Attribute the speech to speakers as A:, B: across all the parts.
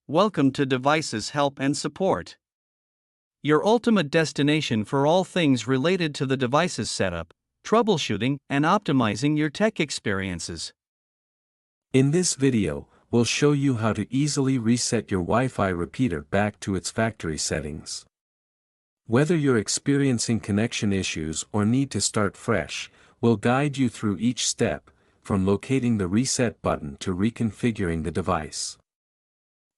A: Welcome to Devices Help and Support, your ultimate destination for all things related to the device's setup, troubleshooting, and optimizing your tech experiences.
B: In this video, we'll show you how to easily reset your Wi-Fi repeater back to its factory settings. Whether you're experiencing connection issues or need to start fresh, we'll guide you through each step, from locating the reset button to reconfiguring the device.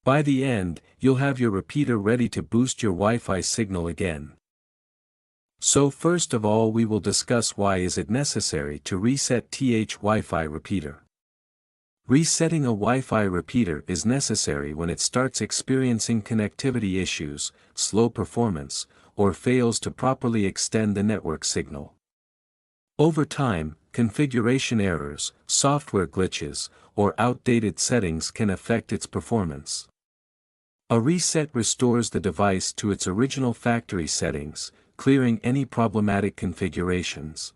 B: By the end, you'll have your repeater ready to boost your Wi-Fi signal again. So first of all, we will discuss why is it necessary to reset Wi-Fi repeater. Resetting a Wi-Fi repeater is necessary when it starts experiencing connectivity issues, slow performance, or fails to properly extend the network signal. Over time, configuration errors, software glitches, or outdated settings can affect its performance. A reset restores the device to its original factory settings, clearing any problematic configurations.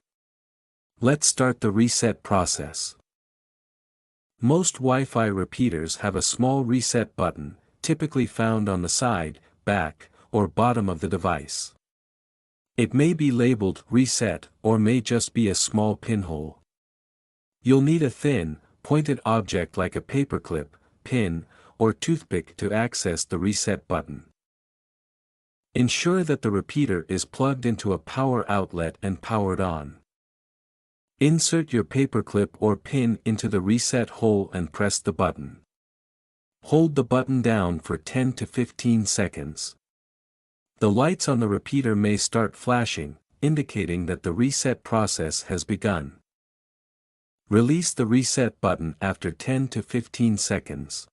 B: Let's start the reset process. Most Wi-Fi repeaters have a small reset button, typically found on the side, back, or bottom of the device. It may be labeled reset or may just be a small pinhole. You'll need a thin, pointed object like a paperclip, pin, or toothpick to access the reset button. Ensure that the repeater is plugged into a power outlet and powered on. Insert your paperclip or pin into the reset hole and press the button. Hold the button down for 10 to 15 seconds. The lights on the repeater may start flashing, indicating that the reset process has begun. Release the reset button after 10 to 15 seconds.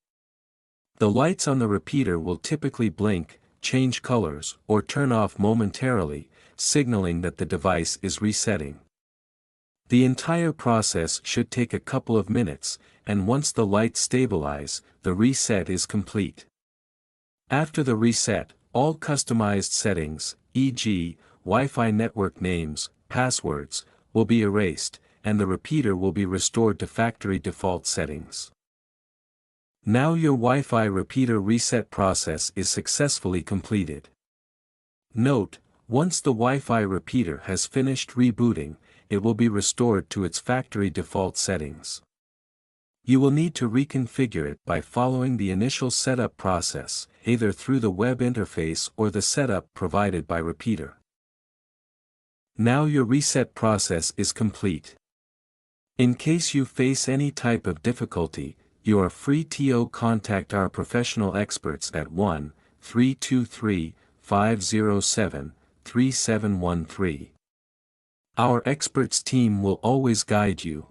B: The lights on the repeater will typically blink, change colors, or turn off momentarily, signaling that the device is resetting. The entire process should take a couple of minutes, and once the lights stabilize, the reset is complete. After the reset, all customized settings, e.g., Wi-Fi network names, passwords, will be erased, and the repeater will be restored to factory default settings. Now your Wi-Fi repeater reset process is successfully completed. Note, once the Wi-Fi repeater has finished rebooting, it will be restored to its factory default settings. You will need to reconfigure it by following the initial setup process, either through the web interface or the setup provided by repeater. Now your reset process is complete. In case you face any type of difficulty, you are free to contact our professional experts at 1-323-507-3713. Our experts team will always guide you.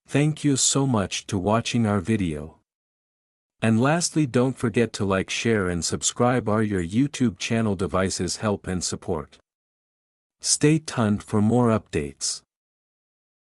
B: Thank you so much to watching our video. And lastly, don't forget to like, share and subscribe our your YouTube channel Devices Help and Support. Stay tuned for more updates.